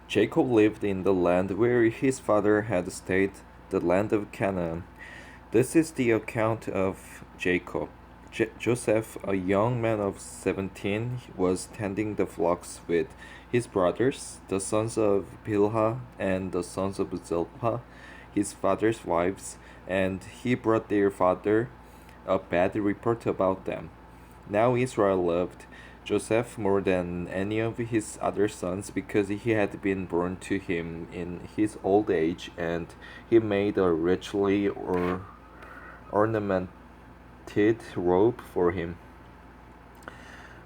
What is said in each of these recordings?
Jacob lived in the land where his father had stayed, the land of Canaan. This is the account of Jacob. Joseph, a young man of 17, was tending the flocks with his brothers, the sons of Bilhah and the sons of Zilpah, his father's wives, and he brought their father a bad report about them. Now Israel loved Joseph more than any of his other sons because he had been born to him in his old age, and he made a richly ornamented robe for him.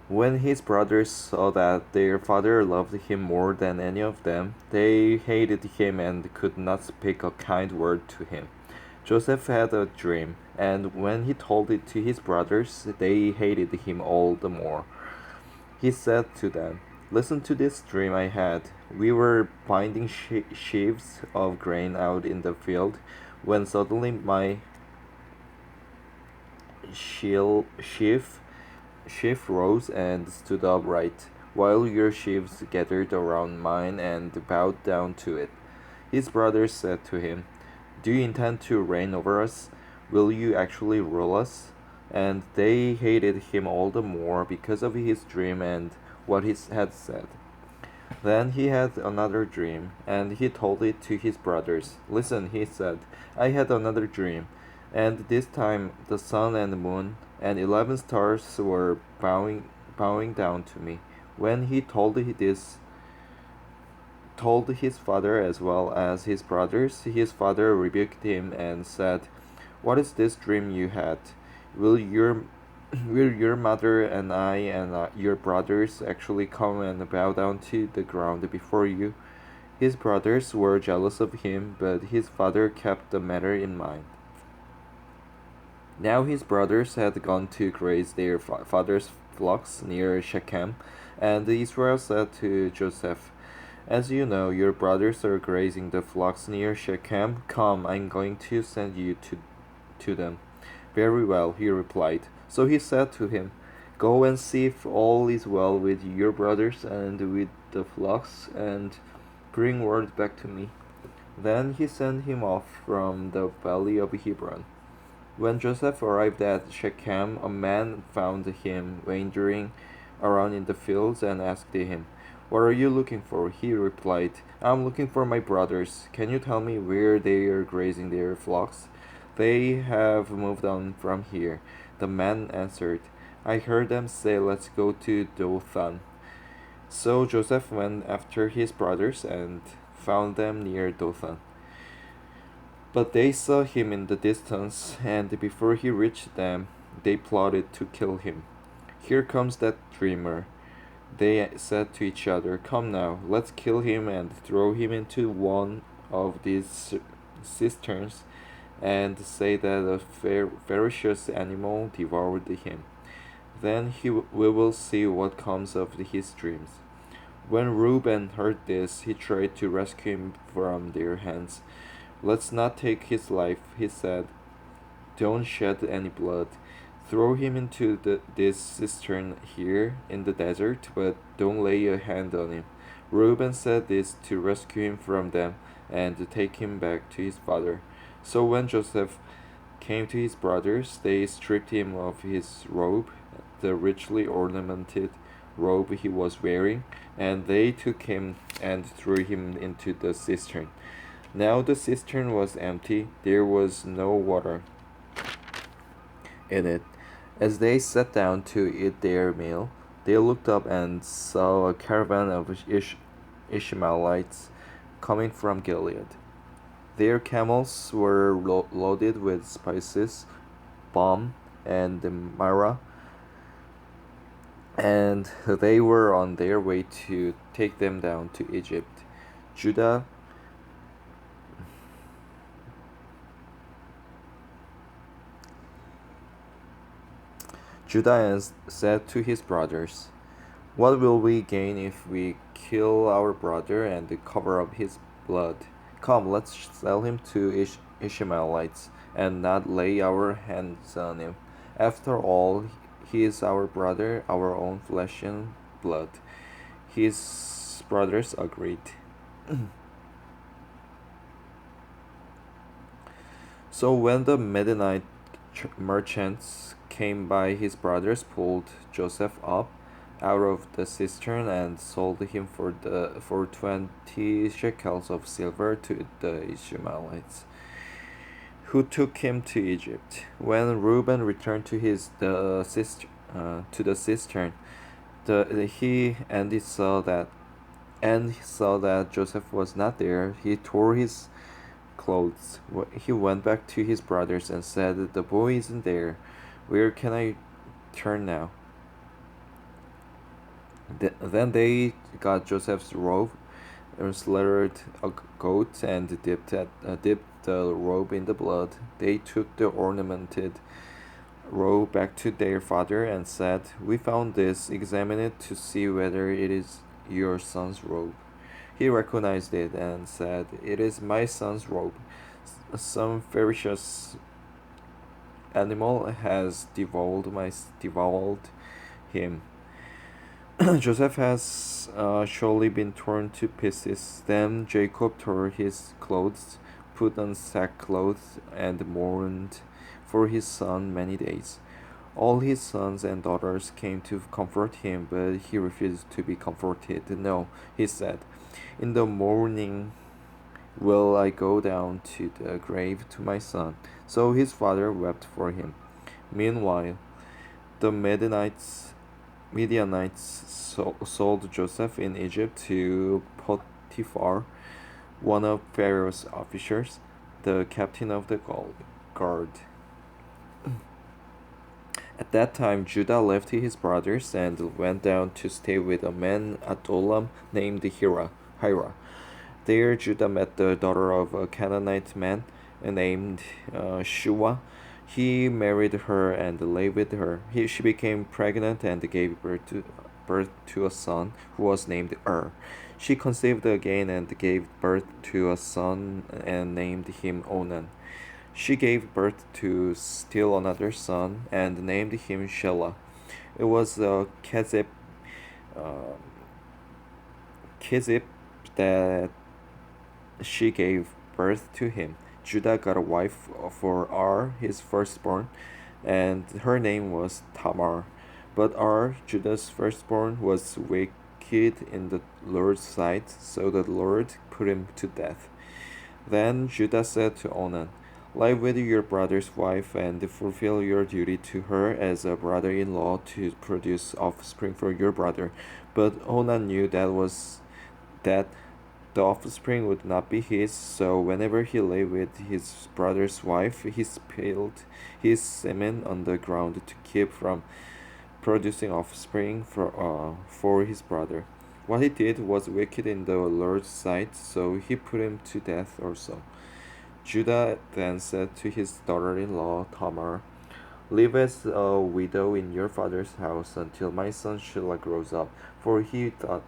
When his brothers saw that their father loved him more than any of them, they hated him and could not speak a kind word to him. Joseph had a dream, and when he told it to his brothers, they hated him all the more. He said to them, "Listen to this dream I had. We were binding sheaves of grain out in the field, when suddenly my sheaf rose and stood upright, while your sheaves gathered around mine and bowed down to it." His brothers said to him, "Do you intend to reign over us? Will you actually rule us?" And they hated him all the more because of his dream and what he had said. Then he had another dream, and he told it to his brothers. "Listen," he said, "I had another dream, and this time the sun and the moon and 11 stars were bowing down to me." When he told his father as well as his brothers, his father rebuked him and said, "What is this dream you had? Will your will your mother and I and your brothers actually come and bow down to the ground before you?" His brothers were jealous of him, but his father kept the matter in mind. Now his brothers had gone to graze their father's flocks near Shechem, and Israel said to Joseph, "As you know, your brothers are grazing the flocks near Shechem. Come, I'm going to send you to them." "Very well," he replied. So he said to him, "Go and see if all is well with your brothers and with the flocks, and bring word back to me." Then he sent him off from the valley of Hebron. When Joseph arrived at Shechem, a man found him wandering around in the fields and asked him, "What are you looking for?" He replied, "I'm looking for my brothers. Can you tell me where they are grazing their flocks?" "They have moved on from here," the man answered. "I heard them say, 'Let's go to Dothan.'" So Joseph went after his brothers and found them near Dothan. But they saw him in the distance, and before he reached them, they plotted to kill him. "Here comes that dreamer," they said to each other. "Come now, let's kill him and throw him into one of these cisterns, and say that a ferocious animal devoured him. Then we will see what comes of his dreams." When Reuben heard this, he tried to rescue him from their hands. "Let's not take his life," he said. "Don't shed any blood. Throw him into this cistern here in the desert, but don't lay a hand on him." Reuben said this to rescue him from them and to take him back to his father. So when Joseph came to his brothers, they stripped him of his robe, the richly ornamented robe he was wearing, and they took him and threw him into the cistern. Now the cistern was empty, there was no water in it. As they sat down to eat their meal, they looked up and saw a caravan of Ishmaelites coming from Gilead. Their camels were loaded with spices, balm, and myrrh, and they were on their way to take them down to Egypt. Judah said to his brothers, "What will we gain if we kill our brother and cover up his blood? Come, let's sell him to Ishmaelites and not lay our hands on him. After all, he is our brother, our own flesh and blood." His brothers agreed. So when the Midianite merchants came by, his brothers pulled Joseph up out of the cistern and sold him for 20 shekels of silver to the Ishmaelites, who took him to Egypt. When Reuben returned to the cistern, he saw that Joseph was not there. He tore his clothes. He went back to his brothers and said, "The boy isn't there. Where can I turn now?" Then they got Joseph's robe, slaughtered a goat, and dipped the robe in the blood. They took the ornamented robe back to their father and said, "We found this. Examine it to see whether it is your son's robe." He recognized it and said, "It is my son's robe. Some ferocious animal has devoured him." Joseph has surely been torn to pieces. Then Jacob tore his clothes, put on sackcloth, and mourned for his son many days. All his sons and daughters came to comfort him, but he refused to be comforted. "No," he said, "in the morning will I go down to the grave to my son." So his father wept for him. Meanwhile, the Midianites sold Joseph in Egypt to Potiphar, one of Pharaoh's officers, the captain of the guard. At that time, Judah left his brothers and went down to stay with a man at Adullam named Hira. There, Judah met the daughter of a Canaanite man named Shua. He married her and lay with her. She became pregnant and gave birth to a son who was named She conceived again and gave birth to a son and named him Onan. She gave birth to still another son and named him Shelah. It was uh, Kezib that she gave birth to him. Judah got a wife for his firstborn, and her name was Tamar. But Judah's firstborn, was wicked in the Lord's sight, so the Lord put him to death. Then Judah said to Onan, "Lie with your brother's wife and fulfill your duty to her as a brother-in-law to produce offspring for your brother." But Onan knew that the offspring would not be his, so whenever he lay with his brother's wife, he spilled his semen on the ground to keep from producing offspring for his brother. What he did was wicked in the Lord's sight, so he put him to death also. Judah then said to his daughter-in-law Tamar, "Live as a widow in your father's house until my son Shelah grows up," for he thought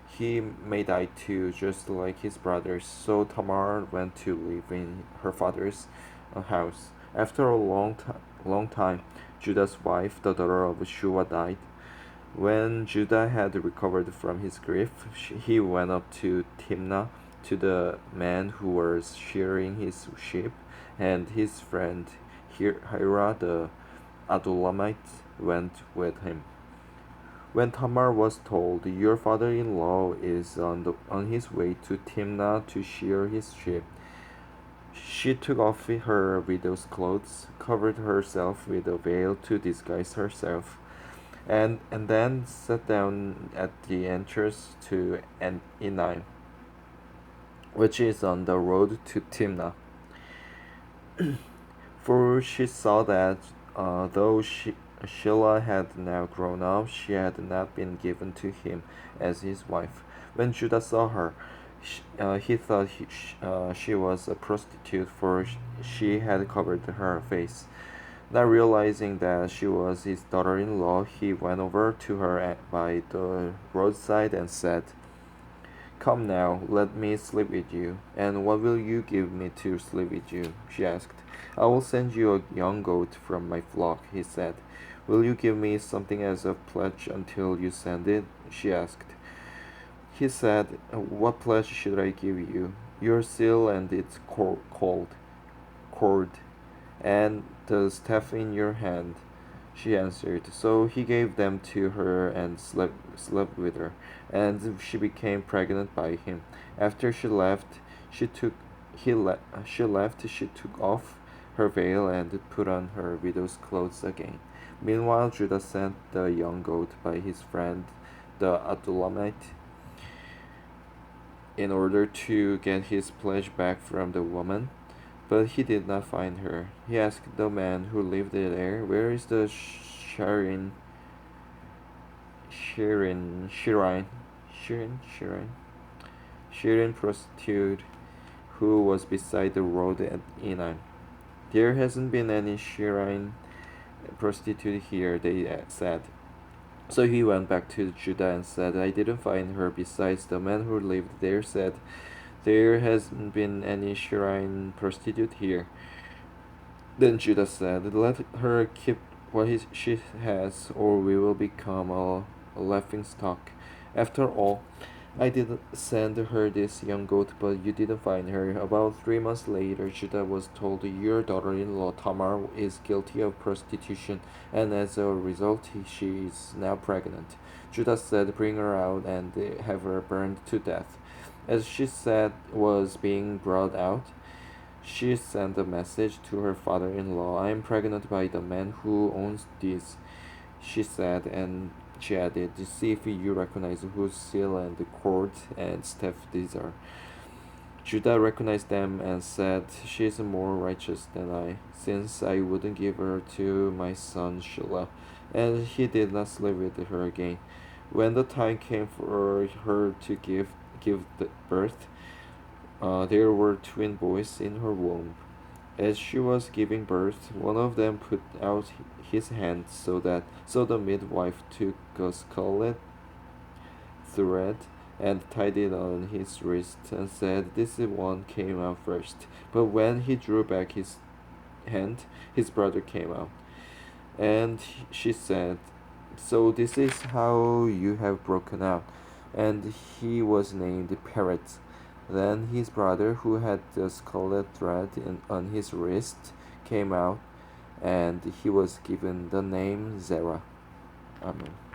he may die too, just like his brothers. So Tamar went to live in her father's house. After a long time, Judah's wife, the daughter of Shua, died. When Judah had recovered from his grief, he went up to Timnah to the man who was shearing his sheep, and his friend Hira the Adullamite went with him. When Tamar was told, "Your father-in-law is on his way to Timnah to shear his sheep," she took off her widow's clothes, covered herself with a veil to disguise herself, and then sat down at the entrance to Enaim, which is on the road to Timnah. For she saw that though Shelah had now grown up, she had not been given to him as his wife. When Judah saw her, he thought she was a prostitute, for she had covered her face. Not realizing that she was his daughter-in-law, he went over to her by the roadside and said, "Come now, let me sleep with you." "And what will you give me to sleep with you?" she asked. "I will send you a young goat from my flock," he said. "Will you give me something as a pledge until you send it?" she asked. He said, "What pledge should I give you? Your seal and its cord, and the staff in your hand." She answered. So he gave them to her and slept with her, and she became pregnant by him. After she took she left, she took off her veil and put on her widow's clothes again. Meanwhile, Judah sent the young goat by his friend the Adullamite in order to get his pledge back from the woman, but he did not find her. He asked the man who lived there, "Where is the Shirin, Shirin, Shirin prostitute who was beside the road at Enon?" "There hasn't been any Shirin prostitute here," they said. So he went back to Judah and said, "I didn't find her. Besides, the man who lived there said, 'There hasn't been any shrine prostitute here.'" Then Judah said, "Let her keep what she has, or we will become a laughing stock. After all, I did send her this young goat, but you didn't find her." About 3 months later, Judah was told, "Your daughter-in-law Tamar is guilty of prostitution, and as a result, she is now pregnant." Judah said, "Bring her out and have her burned to death." As she said was being brought out, she sent a message to her father-in-law. "I am pregnant by the man who owns this," she said, and she added, "See if you recognize whose seal and cord and staff these are." Judah recognized them and said, "She is more righteous than I, since I wouldn't give her to my son Shelah." And he did not sleep with her again. When the time came for her to give birth, there were twin boys in her womb. As she was giving birth, one of them put out his hand, so the midwife took a scarlet thread and tied it on his wrist and said, "This one came out first." But when he drew back his hand, his brother came out. And she said, "So this is how you have broken out." And he was named Peretz. Then his brother, who had the scarlet thread on his wrist, came out, and he was given the name Zerah. Amen.